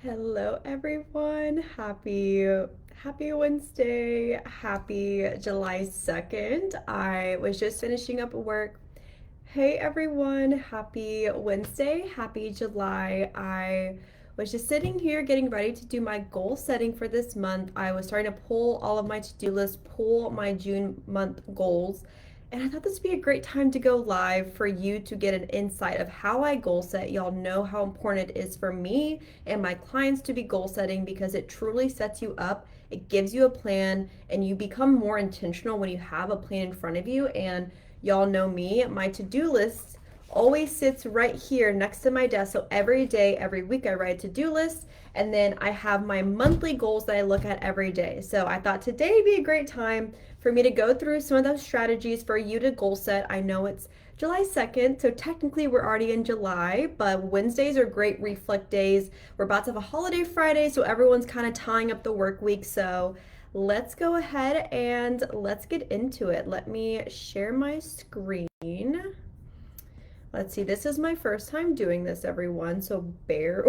Hello everyone. Happy Wednesday. Happy July 2nd. I was just finishing up work. Hey everyone. Happy Wednesday. Happy July. I was just sitting here getting ready to do my goal setting for this month. I was starting to pull all of my to-do lists, pull my June month goals. And I thought this would be a great time to go live for you to get an insight of how I goal set. Y'all know how important it is for me and my clients to be goal setting because it truly sets you up. It gives you a plan and you become more intentional when you have a plan in front of you. And y'all know me, my to-do list always sits right here next to my desk. So every day, every week, I write a to-do list, and then I have my monthly goals that I look at every day. So I thought today would be a great time for me to go through some of those strategies for you to goal set. I know it's July 2nd, so technically we're already in July, but Wednesdays are great reflect days. We're about to have a holiday Friday, so everyone's kind of tying up the work week. So let's go ahead and let's get into it. Let me share my screen. Let's see, this is my first time doing this, everyone, so bear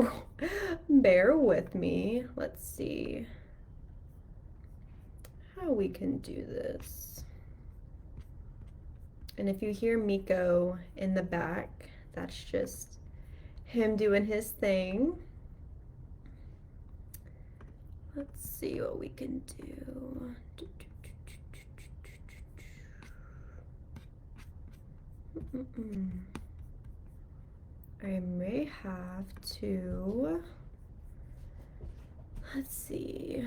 with me. Let's see how we can do this. And if you hear Miko in the back, that's just him doing his thing. Let's see what we can do. I may have to, let's see.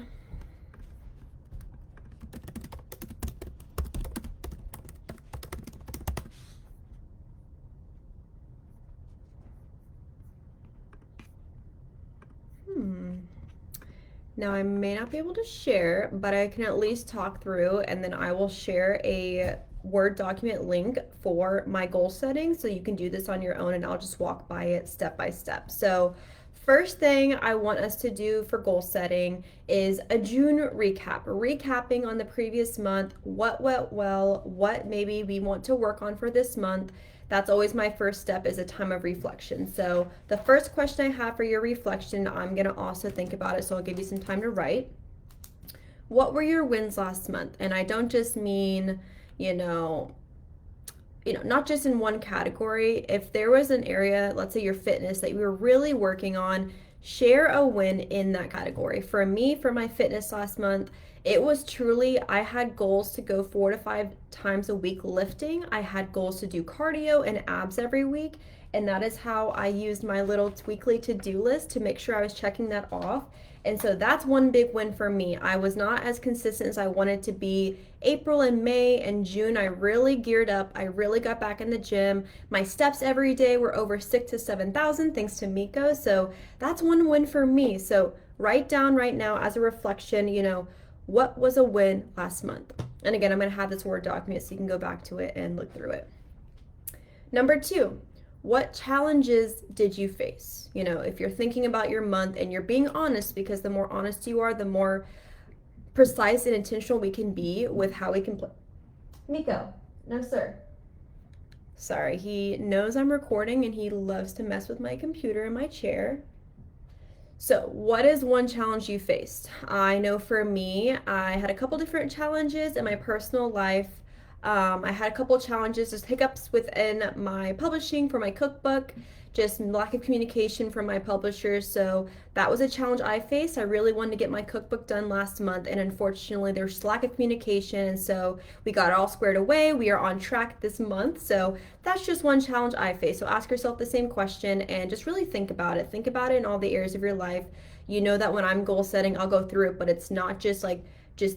Now I may not be able to share, but I can at least talk through, and then I will share a Word document link for my goal setting so you can do this on your own, and I'll just walk by it step by step. So first thing I want us to do for goal setting is a June recap, recapping on the previous month, what went well, what maybe we want to work on for this month. That's always my first step, is a time of reflection. So the first question I have for your reflection, I'm gonna also think about it, so I'll give you some time to write. What were your wins last month? And I don't just mean, not just in one category. If there was an area, let's say your fitness, that you were really working on, share a win in that category. For me, for my fitness last month, it was truly, I had goals to go 4 to 5 times a week lifting. I had goals to do cardio and abs every week. And that is how I used my little weekly to-do list to make sure I was checking that off. And so that's one big win for me. I was not as consistent as I wanted to be. April and May and June, I really geared up. I really got back in the gym. My steps every day were over 6,000 to 7,000 thanks to Miko. So that's one win for me. So write down right now as a reflection, what was a win last month? And again, I'm going to have this Word document so you can go back to it and look through it. Number 2, what challenges did you face? If you're thinking about your month and you're being honest, because the more honest you are, the more precise and intentional we can be with how we can play. Miko, no sir. Sorry, he knows I'm recording and he loves to mess with my computer and my chair. So, what is one challenge you faced? I know for me, I had a couple different challenges in my personal life. I had a couple challenges, just hiccups within my publishing for my cookbook, just lack of communication from my publishers. So that was a challenge I faced. I really wanted to get my cookbook done last month, and unfortunately there's lack of communication, and so we got it all squared away. We are on track this month. So that's just one challenge I faced. So ask yourself the same question and just really think about it. Think about it in all the areas of your life. You know that when I'm goal setting, I'll go through it, but it's not just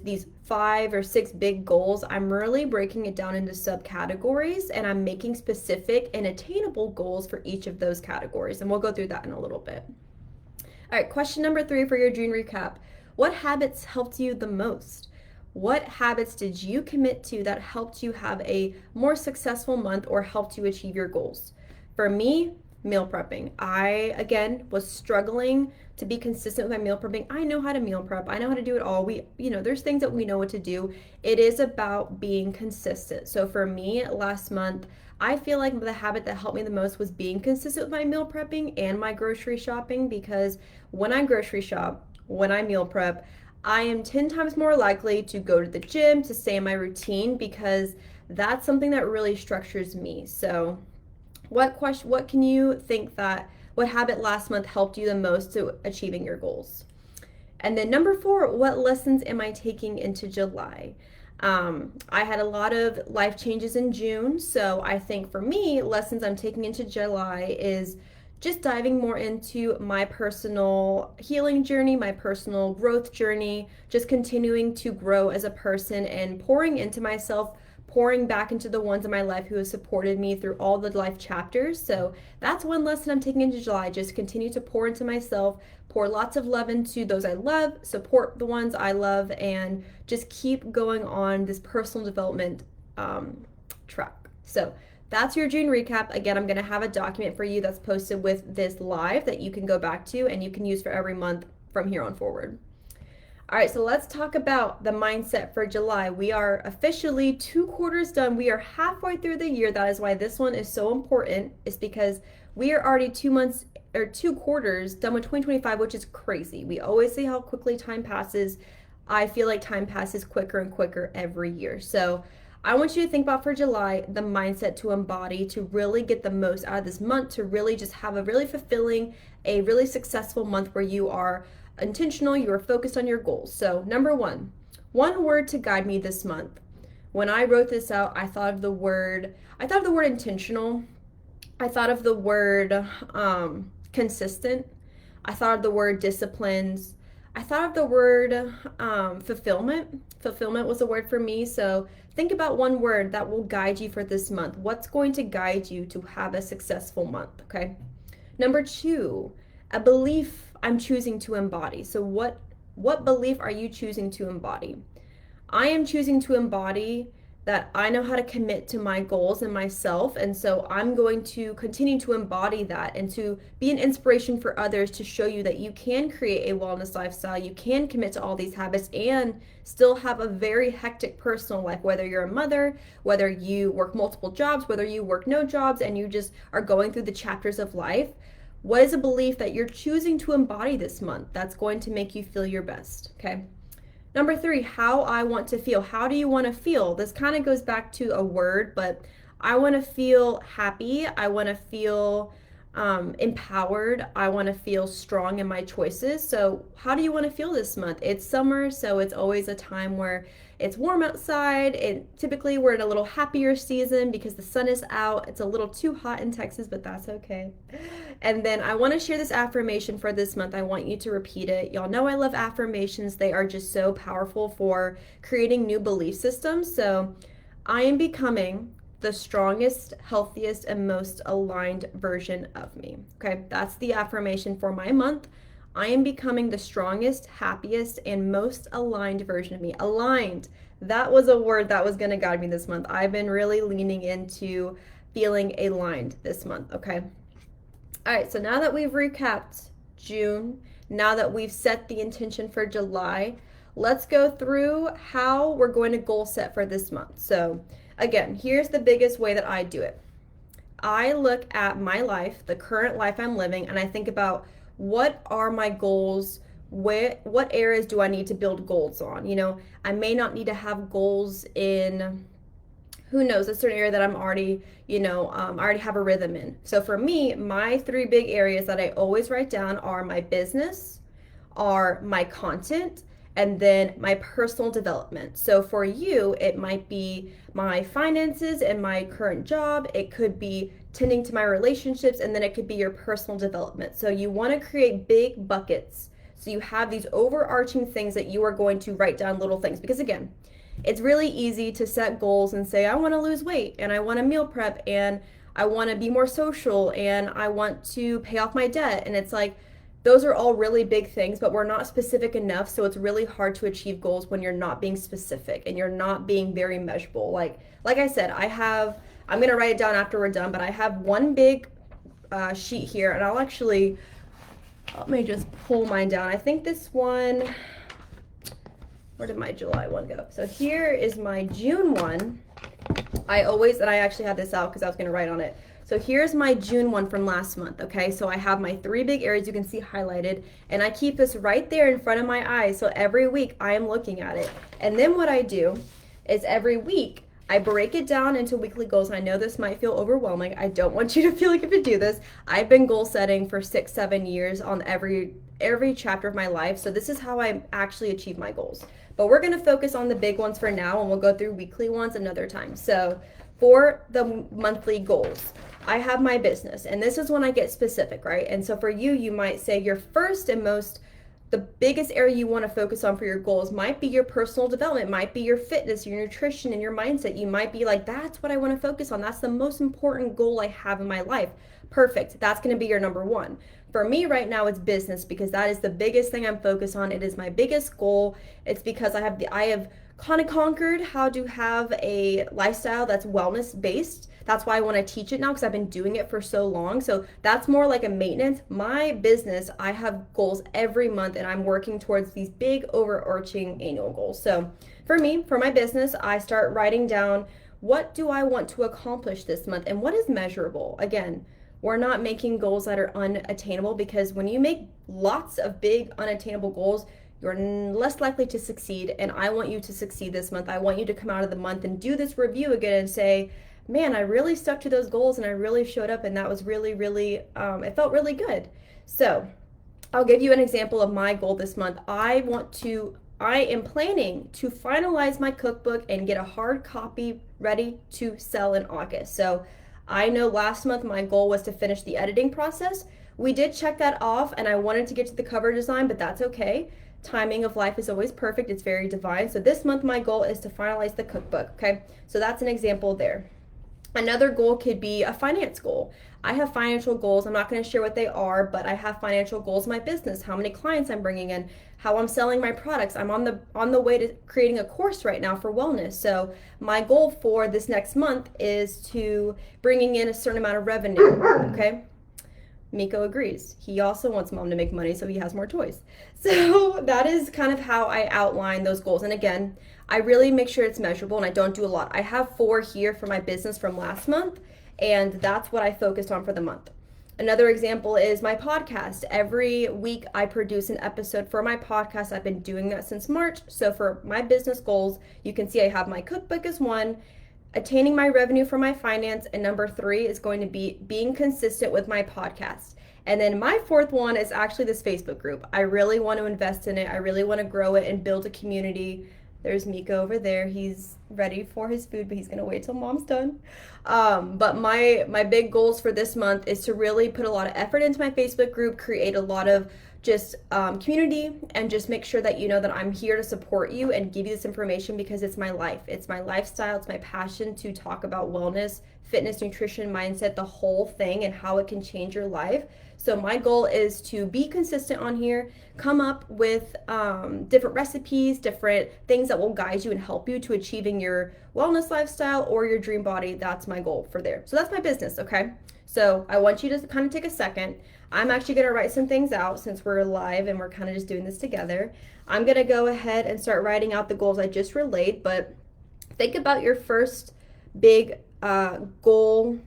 these 5 or 6 big goals. I'm really breaking it down into subcategories, and I'm making specific and attainable goals for each of those categories. And we'll go through that in a little bit. All right, question number 3 for your June recap. What habits helped you the most? What habits did you commit to that helped you have a more successful month or helped you achieve your goals? For me, meal prepping. I, again, was struggling to be consistent with my meal prepping. I know how to meal prep. I know how to do it all. There's things that we know what to do. It is about being consistent. So for me, last month, I feel like the habit that helped me the most was being consistent with my meal prepping and my grocery shopping, because when I grocery shop, when I meal prep, I am 10 times more likely to go to the gym, to stay in my routine, because that's something that really structures me. So, what can you think that, what habit last month helped you the most to achieving your goals? And then number 4, what lessons am I taking into July? I had a lot of life changes in June, so I think for me, lessons I'm taking into July is just diving more into my personal healing journey, my personal growth journey, just continuing to grow as a person and pouring into myself, pouring back into the ones in my life who have supported me through all the life chapters. So that's one lesson I'm taking into July. Just continue to pour into myself, pour lots of love into those I love, support the ones I love, and just keep going on this personal development track. So that's your June recap. Again, I'm going to have a document for you that's posted with this live that you can go back to and you can use for every month from here on forward. All right, so let's talk about the mindset for July. We are officially 2 quarters done. We are halfway through the year. That is why this one is so important, is because we are already 2 months or 2 quarters done with 2025, which is crazy. We always see how quickly time passes. I feel like time passes quicker and quicker every year. So I want you to think about for July, the mindset to embody, to really get the most out of this month, to really just have a really fulfilling, a really successful month where you are intentional, you are focused on your goals. So number 1 word to guide me this month. When I wrote this out, I thought of the word intentional. I thought of the word consistent. I thought of the word disciplines. I thought of the word fulfillment. Fulfillment was a word for me. So think about one word that will guide you for this month. What's going to guide you to have a successful month, okay? Number 2, a belief I'm choosing to embody. So what belief are you choosing to embody? I am choosing to embody that I know how to commit to my goals and myself, and so I'm going to continue to embody that and to be an inspiration for others, to show you that you can create a wellness lifestyle, you can commit to all these habits and still have a very hectic personal life, whether you're a mother, whether you work multiple jobs, whether you work no jobs and you just are going through the chapters of life. What is a belief that you're choosing to embody this month that's going to make you feel your best, okay? Number 3, how I want to feel. How do you want to feel? This kind of goes back to a word, but I want to feel happy. I want to feel empowered. I want to feel strong in my choices. So how do you want to feel this month? It's summer, so it's always a time where it's warm outside. Typically we're in a little happier season because the sun is out. It's a little too hot in Texas, but that's okay. And then I want to share this affirmation for this month. I want you to repeat it. Y'all know I love affirmations. They are just so powerful for creating new belief systems. So I am becoming the strongest, healthiest, and most aligned version of me. Okay, that's the affirmation for my month. I am becoming the strongest, happiest, and most aligned version of me. Aligned. That was a word that was going to guide me this month. I've been really leaning into feeling aligned this month, okay? All right, so now that we've recapped June, now that we've set the intention for July, let's go through how we're going to goal set for this month. So again, here's the biggest way that I do it. I look at my life, the current life I'm living, and I think about what are my goals, what areas do I need to build goals on? You know, I may not need to have goals in, who knows, a certain area that I'm already, I already have a rhythm in. So for me, my 3 big areas that I always write down are my business, are my content, and then my personal development. So for you, it might be my finances and my current job. It could be tending to my relationships, and then it could be your personal development. So you want to create big buckets. So you have these overarching things that you are going to write down, little things. Because again, it's really easy to set goals and say, I want to lose weight and I want to meal prep and I want to be more social and I want to pay off my debt. And it's like, those are all really big things, but we're not specific enough. So it's really hard to achieve goals when you're not being specific and you're not being very measurable. Like I said, I'm going to write it down after we're done, but I have one big sheet here, and let me just pull mine down. I think this one, where did my July one go? So here is my June one. and I actually had this out because I was going to write on it. So here's my June one from last month, okay? So I have my 3 big areas you can see highlighted, and I keep this right there in front of my eyes. So every week I am looking at it. And then what I do is every week I break it down into weekly goals. And I know this might feel overwhelming. I don't want you to feel like if you do this. I've been goal setting for 6-7 years on every chapter of my life. So this is how I actually achieve my goals. But we're going to focus on the big ones for now, and we'll go through weekly ones another time. So for the monthly goals, I have my business, and this is when I get specific, right? And so for you, you might say your first and the biggest area you want to focus on for your goals might be your personal development, might be your fitness, your nutrition, and your mindset. You might be like, that's what I want to focus on. That's the most important goal I have in my life. Perfect. That's going to be your number one. For me right now, it's business, because that is the biggest thing I'm focused on. It is my biggest goal. It's because I have kind of conquered how to have a lifestyle that's wellness based. That's why I want to teach it now, because I've been doing it for so long. So that's more like a maintenance. My business, I have goals every month, and I'm working towards these big overarching annual goals. So for me, for my business, I start writing down, what do I want to accomplish this month and what is measurable? Again, we're not making goals that are unattainable, because when you make lots of big unattainable goals, you're less likely to succeed. And I want you to succeed this month. I want you to come out of the month and do this review again and say, man, I really stuck to those goals and I really showed up, and that was really, really, it felt really good. So I'll give you an example of my goal this month. I am planning to finalize my cookbook and get a hard copy ready to sell in August. So I know last month my goal was to finish the editing process. We did check that off, and I wanted to get to the cover design, but that's okay. Timing of life is always perfect. It's very divine. So this month my goal is to finalize the cookbook, okay? So that's an example there. Another goal could be a finance goal. I have financial goals. I'm not going to share what they are, but I have financial goals in my business, how many clients I'm bringing in, how I'm selling my products. I'm on the way to creating a course right now for wellness. So my goal for this next month is to bringing in a certain amount of revenue, okay? Miko agrees. He also wants mom to make money so he has more toys. So that is kind of how I outline those goals. And again, I really make sure it's measurable, and I don't do a lot. I have 4 here for my business from last month, and that's what I focused on for the month. Another example is my podcast. Every week I produce an episode for my podcast. I've been doing that since March. So for my business goals, you can see I have my cookbook as 1, attaining my revenue for my finance, and number 3 is going to be being consistent with my podcast. And then my 4th one is actually this Facebook group. I really want to invest in it. I really want to grow it and build a community. There's Miko over there. He's ready for his food, but he's gonna wait till mom's done. But my big goals for this month is to really put a lot of effort into my Facebook group, create a lot of just community, and just make sure that you know that I'm here to support you and give you this information, because it's my life. It's my lifestyle. It's my passion to talk about wellness, fitness, nutrition, mindset, the whole thing, and how it can change your life. So my goal is to be consistent on here, come up with different recipes, different things that will guide you and help you to achieving your wellness lifestyle or your dream body. That's my goal for there. So that's my business, okay? So I want you to kind of take a second. I'm actually going to write some things out since we're live and we're kind of just doing this together. I'm going to go ahead and start writing out the goals I just relayed, but think about your first big goal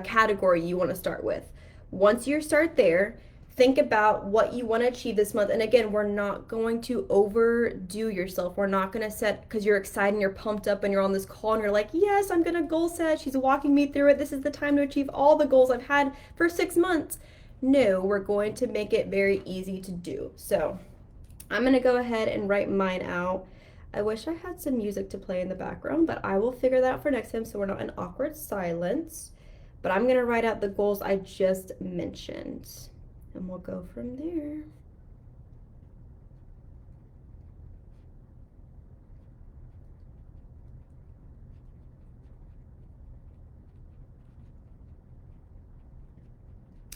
category you want to start with. Once you start there, think about what you want to achieve this month. And again, we're not going to overdo yourself. We're not going to set, because you're excited and you're pumped up and you're on this call and you're like, yes, I'm going to goal set. She's walking me through it. This is the time to achieve all the goals I've had for 6 months. No, we're going to make it very easy to do. So I'm going to go ahead and write mine out. I wish I had some music to play in the background, but I will figure that out for next time so we're not in awkward silence. But I'm going to write out the goals I just mentioned, and we'll go from there.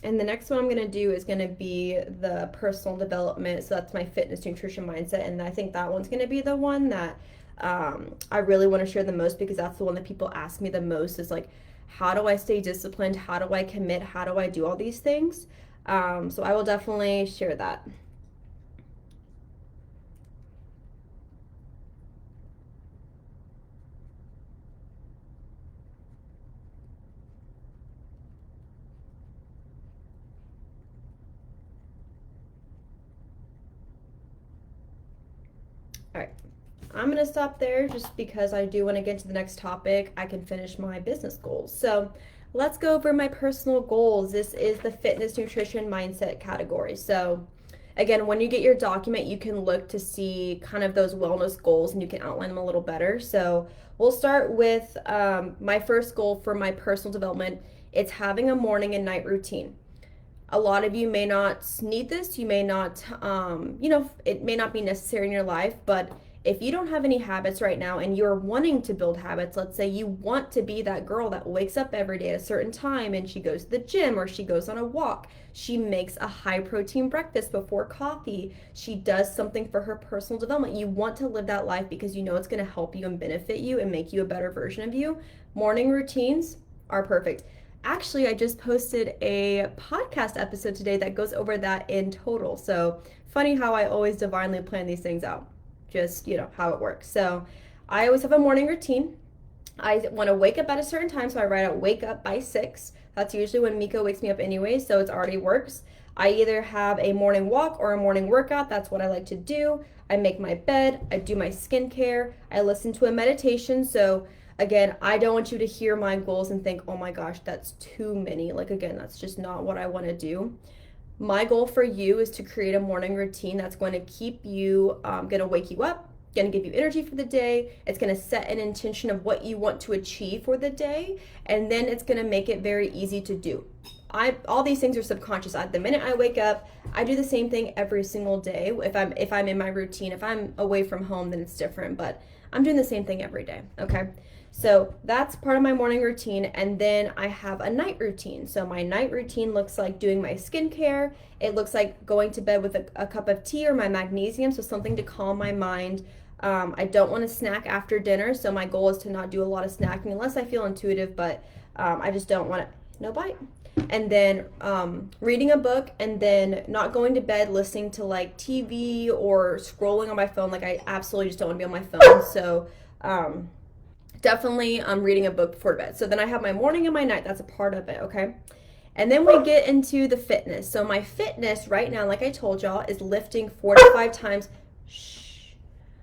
And the next one I'm going to do is going to be the personal development. So that's my fitness, nutrition, mindset. And I think that one's going to be the one that I really want to share the most, because that's the one that people ask me the most, is like, how do I stay disciplined? How do I commit? How do I do all these things? So I will definitely share that. All right. I'm going to stop there just because I do want to get to the next topic. I can finish my business goals. So let's go over my personal goals. This is the fitness, nutrition, mindset category. So again, when you get your document, you can look to see kind of those wellness goals and you can outline them a little better. So we'll start with my first goal for my personal development. It's having a morning and night routine. A lot of you may not need this. You may not, it may not be necessary in your life, but if you don't have any habits right now and you're wanting to build habits, let's say you want to be that girl that wakes up every day at a certain time and she goes to the gym or she goes on a walk, she makes a high protein breakfast before coffee, she does something for her personal development. You want to live that life because you know it's going to help you and benefit you and make you a better version of you. Morning routines are perfect. Actually, I just posted a podcast episode today that goes over that in total. So funny how I always divinely plan these things out. Just, how it works. So I always have a morning routine. I want to wake up at a certain time, so I write out wake up by 6. That's usually when Miko wakes me up anyway, so it already works. I either have a morning walk or a morning workout. That's what I like to do. I make my bed. I do my skincare. I listen to a meditation. So again, I don't want you to hear my goals and think, oh my gosh, that's too many. Like, again, that's just not what I want to do. My goal for you is to create a morning routine that's going to keep you, going to wake you up, going to give you energy for the day. It's going to set an intention of what you want to achieve for the day, and then it's going to make it very easy to do. All these things are subconscious. The minute I wake up, I do the same thing every single day. If I'm in my routine, if I'm away from home, then it's different, but I'm doing the same thing every day, okay? So that's part of my morning routine, and then I have a night routine. So my night routine looks like doing my skincare. It looks like going to bed with a cup of tea or my magnesium, so something to calm my mind. I don't want to snack after dinner, so my goal is to not do a lot of snacking unless I feel intuitive, but I just don't want to, no bite. And then reading a book, and then not going to bed listening to like TV or scrolling on my phone. Like, I absolutely just don't want to be on my phone. So definitely reading a book before bed. So then I have my morning and my night. That's a part of it, okay? And then we get into the fitness. So my fitness right now, like I told y'all, is lifting 4 to 5 times.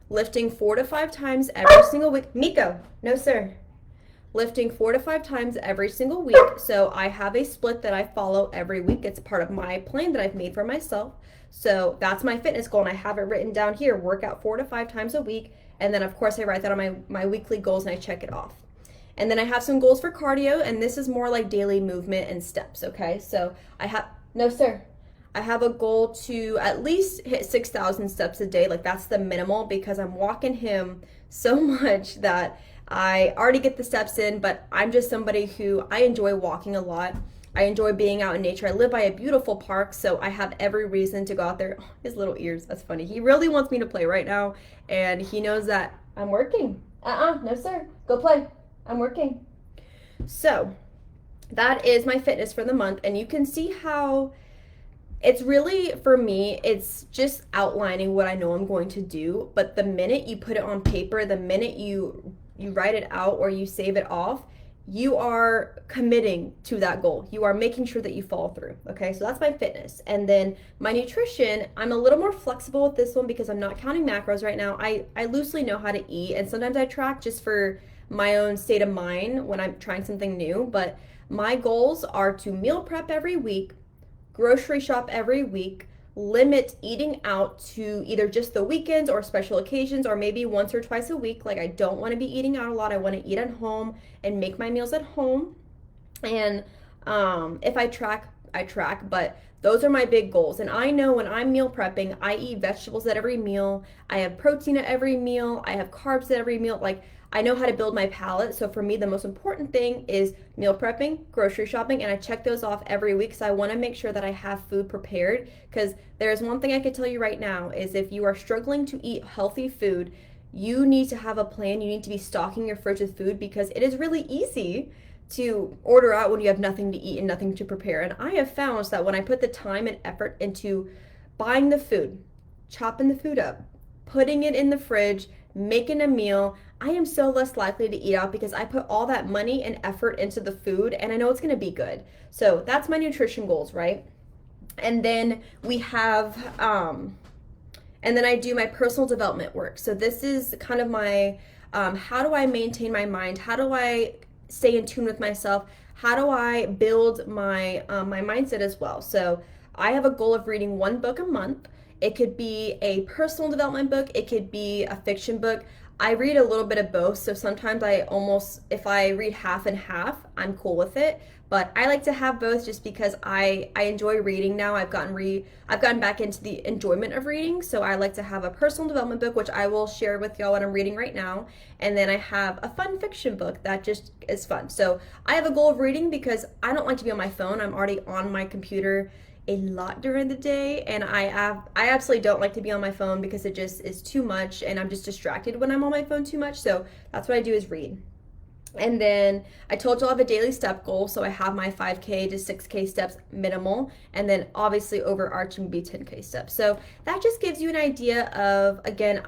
Lifting 4 to 5 times every single week. Miko, no sir. Lifting 4 to 5 times every single week. So I have a split that I follow every week. It's part of my plan that I've made for myself. So that's my fitness goal, and I have it written down here. Work out 4 to 5 times a week. And then, of course, I write that on my weekly goals, and I check it off. And then I have some goals for cardio, and this is more like daily movement and steps, okay? So I have, no sir. I have a goal to at least hit 6,000 steps a day. Like, that's the minimal, because I'm walking him so much that I already get the steps in, but I'm just somebody who, I enjoy walking a lot. I enjoy being out in nature. I live by a beautiful park, so I have every reason to go out there. Oh, his little ears, that's funny. He really wants me to play right now, and he knows that I'm working. No sir, go play. I'm working. So that is my fitness for the month, and you can see how it's really, for me, it's just outlining what I know I'm going to do, but the minute you put it on paper, the minute you write it out or you save it off, you are committing to that goal. You are making sure that you follow through, okay? So that's my fitness. And then my nutrition, I'm a little more flexible with this one because I'm not counting macros right now. I loosely know how to eat, and sometimes I track just for my own state of mind when I'm trying something new, but my goals are to meal prep every week, grocery shop every week, limit eating out to either just the weekends or special occasions, or maybe once or twice a week. Like, I don't want to be eating out a lot. I want to eat at home and make my meals at home. And if I track, I track, but those are my big goals. And I know when I'm meal prepping, I eat vegetables at every meal. I have protein at every meal. I have carbs at every meal. Like, I know how to build my palate. So for me, the most important thing is meal prepping, grocery shopping, and I check those off every week. So I want to make sure that I have food prepared, because there's one thing I can tell you right now is if you are struggling to eat healthy food, you need to have a plan. You need to be stocking your fridge with food, because it is really easy to order out when you have nothing to eat and nothing to prepare. And I have found that when I put the time and effort into buying the food, chopping the food up, putting it in the fridge, making a meal, I am so less likely to eat out because I put all that money and effort into the food, and I know it's going to be good. So that's my nutrition goals, right? And then we have And then I do my personal development work. So this is kind of my how do I maintain my mind? How do I stay in tune with myself? How do I build my my mindset as well? So I have a goal of reading one book a month. It could be a personal development book, it could be a fiction book. I read a little bit of both, so sometimes I almost, if I read half and half, I'm cool with it. But I like to have both just because I enjoy reading now. I've gotten back into the enjoyment of reading, so I like to have a personal development book, which I will share with y'all what I'm reading right now, and then I have a fun fiction book that just is fun. So I have a goal of reading because I don't like to be on my phone. I'm already on my computer a lot during the day, and I absolutely don't like to be on my phone because it just is too much, and I'm just distracted when I'm on my phone too much. So that's what I do, is read. And then I told you I have a daily step goal, so I have my 5K to 6K steps minimal, and then obviously overarching be 10K steps. So that just gives you an idea of, again,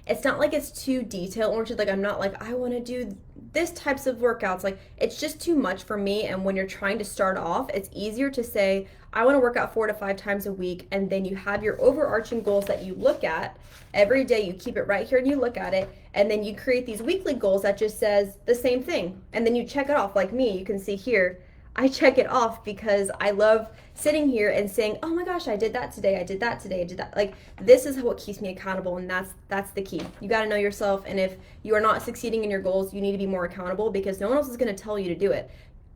it's not like it's too detail oriented. Like I'm not like, I want to do this types of workouts. Like it's just too much for me. And when you're trying to start off, it's easier to say, I want to work out 4 to 5 times a week. And then you have your overarching goals that you look at every day. You keep it right here and you look at it. And then you create these weekly goals that just says the same thing. And then you check it off. Like me, you can see here, I check it off because I love sitting here and saying, oh my gosh, I did that today, I did that today, I did that. Like this is what keeps me accountable, and that's the key. You got to know yourself, and if you are not succeeding in your goals, you need to be more accountable because no one else is going to tell you to do it.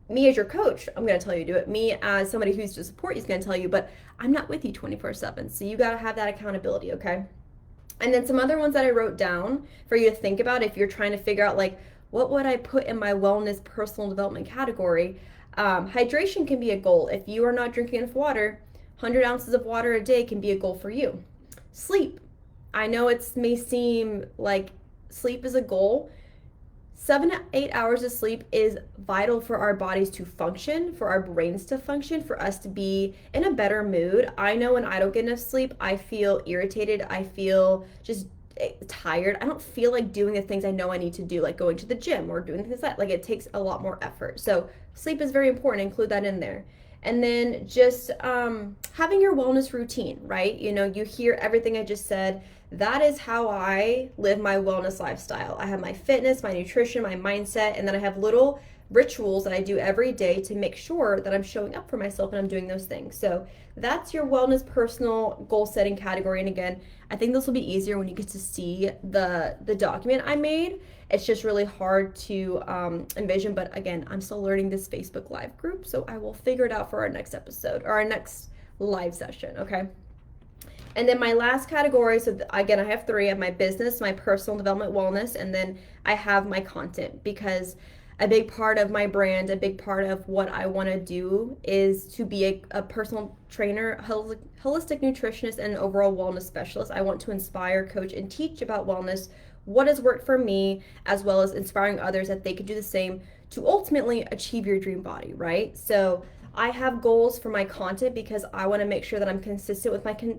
Me as your coach, I'm going to tell you to do it. Me as somebody who's to support you is going to tell you, but I'm not with you 24/7. So you got to have that accountability, okay? And then some other ones that I wrote down for you to think about if you're trying to figure out like, what would I put in my wellness personal development category? Hydration can be a goal. If you are not drinking enough water, 100 ounces of water a day can be a goal for you. Sleep. I know it may seem like sleep is a goal. 7 to 8 hours of sleep is vital for our bodies to function, for our brains to function, for us to be in a better mood. I know when I don't get enough sleep, I feel irritated. I feel just tired. I don't feel like doing the things I know I need to do, like going to the gym or doing things like it takes a lot more effort. So sleep is very important. Include that in there. And then just having your wellness routine, right? You know, you hear everything I just said. That is how I live my wellness lifestyle. I have my fitness, my nutrition, my mindset, and then I have little rituals that I do every day to make sure that I'm showing up for myself and I'm doing those things. So that's your wellness personal goal setting category. And again, I think this will be easier when you get to see the document I made. It's just really hard to envision, but again, I'm still learning this Facebook Live group, so I will figure it out for our next episode or our next live session, okay? And then my last category, so again, I have 3. I have my business, my personal development, wellness, and then I have my content, because a big part of my brand, a big part of what I want to do is to be a personal trainer, holistic nutritionist, and overall wellness specialist. I want to inspire, coach, and teach about wellness, what has worked for me, as well as inspiring others that they could do the same to ultimately achieve your dream body, right? So I have goals for my content because I want to make sure that I'm consistent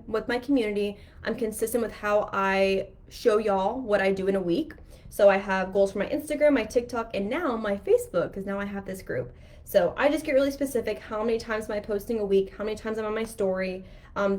with my community. I'm consistent with how I show y'all what I do in a week. So I have goals for my Instagram, my TikTok, and now my Facebook, because now I have this group. So I just get really specific. How many times am I posting a week? How many times I'm on my story?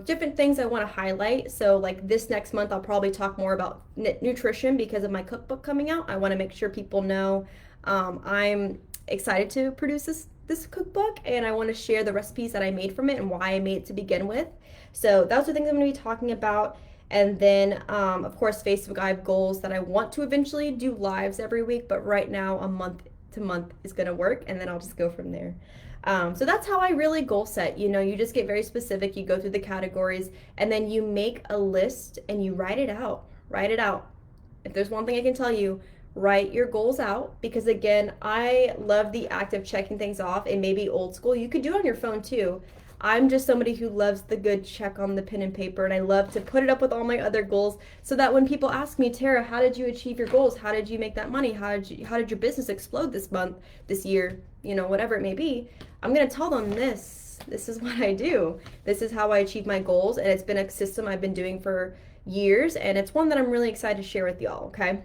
Different things I want to highlight. So like this next month, I'll probably talk more about nutrition because of my cookbook coming out. I want to make sure people know I'm excited to produce this cookbook, and I want to share the recipes that I made from it and why I made it to begin with. So those are things I'm going to be talking about. And then, of course, Facebook, I have goals that I want to eventually do lives every week, but right now a month to month is going to work, and then I'll just go from there. So that's how I really goal set. You know, you just get very specific, you go through the categories, and then you make a list and you write it out. Write it out. If there's one thing I can tell you, write your goals out, because again, I love the act of checking things off. It may be old school. You could do it on your phone too. I'm just somebody who loves the good check on the pen and paper, and I love to put it up with all my other goals so that when people ask me, Tara, how did you achieve your goals? How did you make that money? How did your business explode this month, this year, you know, whatever it may be, I'm going to tell them this is what I do. This is how I achieve my goals, and it's been a system I've been doing for years, and it's one that I'm really excited to share with y'all, okay?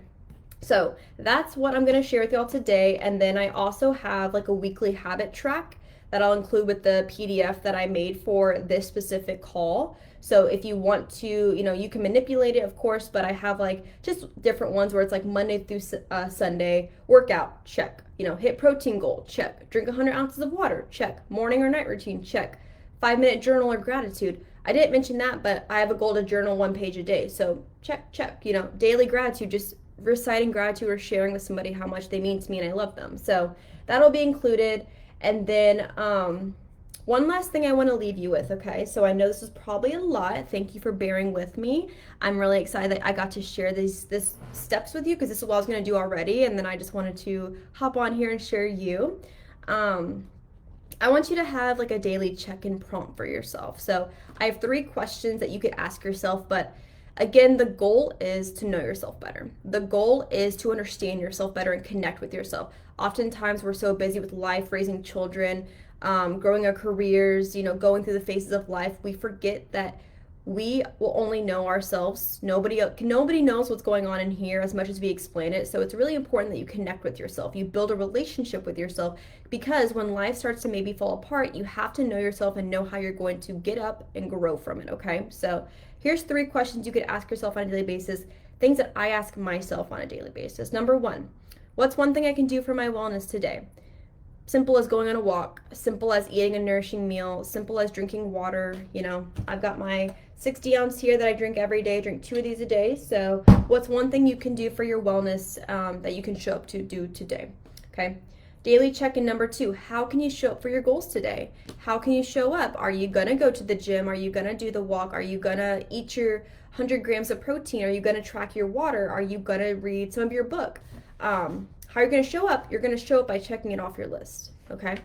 So that's what I'm going to share with y'all today. And then I also have like a weekly habit track that I'll include with the PDF that I made for this specific call. So if you want to, you can manipulate it, of course, but I have like just different ones where it's like Monday through Sunday, workout, check. Hit protein goal, check. Drink 100 ounces of water, check. Morning or night routine, check. 5-minute journal or gratitude. I didn't mention that, but I have a goal to journal 1 page a day. So check. Daily gratitude, just reciting gratitude or sharing with somebody how much they mean to me and I love them. So that'll be included. And then one last thing I want to leave you with, okay? So I know this is probably a lot. Thank you for bearing with me. I'm really excited that I got to share these steps with you because this is what I was going to do already, and then I just wanted to hop on here and share you. I want you to have like a daily check-in prompt for yourself. So I have 3 questions that you could ask yourself, but again, the goal is to know yourself better. The goal is to understand yourself better and connect with yourself. Oftentimes we're so busy with life, raising children, growing our careers, going through the phases of life, we forget that we will only know ourselves. Nobody knows what's going on in here as much as we explain it. So it's really important that you connect with yourself. You build a relationship with yourself, because when life starts to maybe fall apart, you have to know yourself and know how you're going to get up and grow from it, okay? So here's 3 questions you could ask yourself on a daily basis, things that I ask myself on a daily basis. Number 1, what's one thing I can do for my wellness today? Simple as going on a walk, simple as eating a nourishing meal, simple as drinking water. I've got my 60 ounce here that I drink every day, drink 2 of these a day. So what's one thing you can do for your wellness that you can show up to do today? Okay. Daily check-in number 2, how can you show up for your goals today? How can you show up? Are you gonna go to the gym? Are you gonna do the walk? Are you gonna eat your 100 grams of protein? Are you gonna track your water? Are you gonna read some of your book? How you're going to show up? You're going to show up by checking it off your list, okay?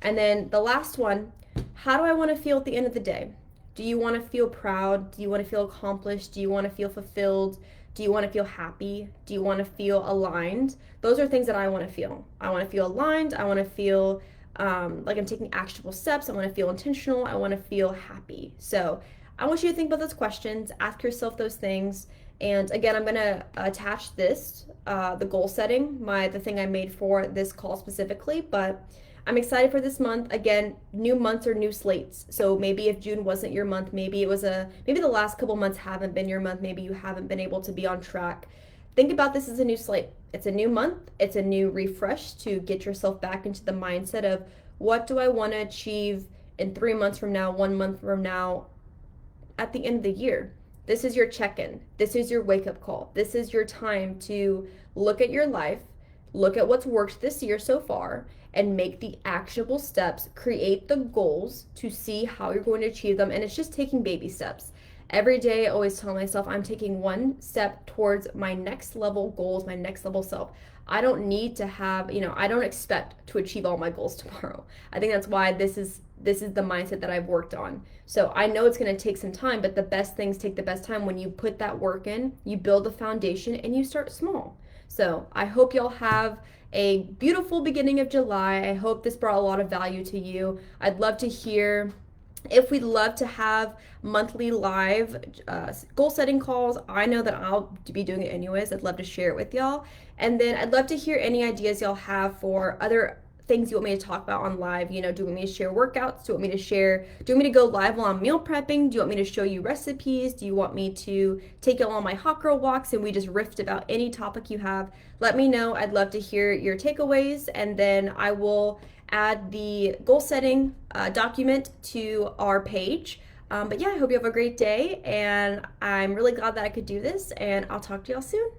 And then the last one, how do I want to feel at the end of the day? Do you want to feel proud? Do you want to feel accomplished? Do you want to feel fulfilled? Do you want to feel happy? Do you want to feel aligned? Those are things that I want to feel. I want to feel aligned. I want to feel like I'm taking actionable steps. I want to feel intentional. I want to feel happy. So I want you to think about those questions, ask yourself those things. And again, I'm going to attach this, the goal setting, the thing I made for this call specifically, but I'm excited for this month. Again, new months are new slates. So maybe if June wasn't your month, maybe the last couple months haven't been your month, maybe you haven't been able to be on track. Think about this as a new slate. It's a new month. It's a new refresh to get yourself back into the mindset of what do I want to achieve in 3 months from now, 1 month from now, at the end of the year. This is your check-in. This is your wake-up call. This is your time to look at your life, look at what's worked this year so far, and make the actionable steps, create the goals to see how you're going to achieve them. And it's just taking baby steps. Every day, I always tell myself I'm taking 1 step towards my next level goals, my next level self. I don't need to have, I don't expect to achieve all my goals tomorrow. I think that's why this is the mindset that I've worked on. So I know it's going to take some time, but the best things take the best time. When you put that work in, you build the foundation and you start small. So I hope y'all have a beautiful beginning of July. I hope this brought a lot of value to you. I'd love to hear if we'd love to have monthly live goal setting calls. I know that I'll be doing it anyways. I'd love to share it with y'all. And then I'd love to hear any ideas y'all have for other things you want me to talk about on live. Do you want me to share workouts? Do you want me to go live while I'm meal prepping? Do you want me to show you recipes? Do you want me to take you on my hot girl walks and we just riff about any topic you have? Let me know. I'd love to hear your takeaways, and then I will add the goal setting document to our page. But yeah, I hope you have a great day, and I'm really glad that I could do this, and I'll talk to y'all soon.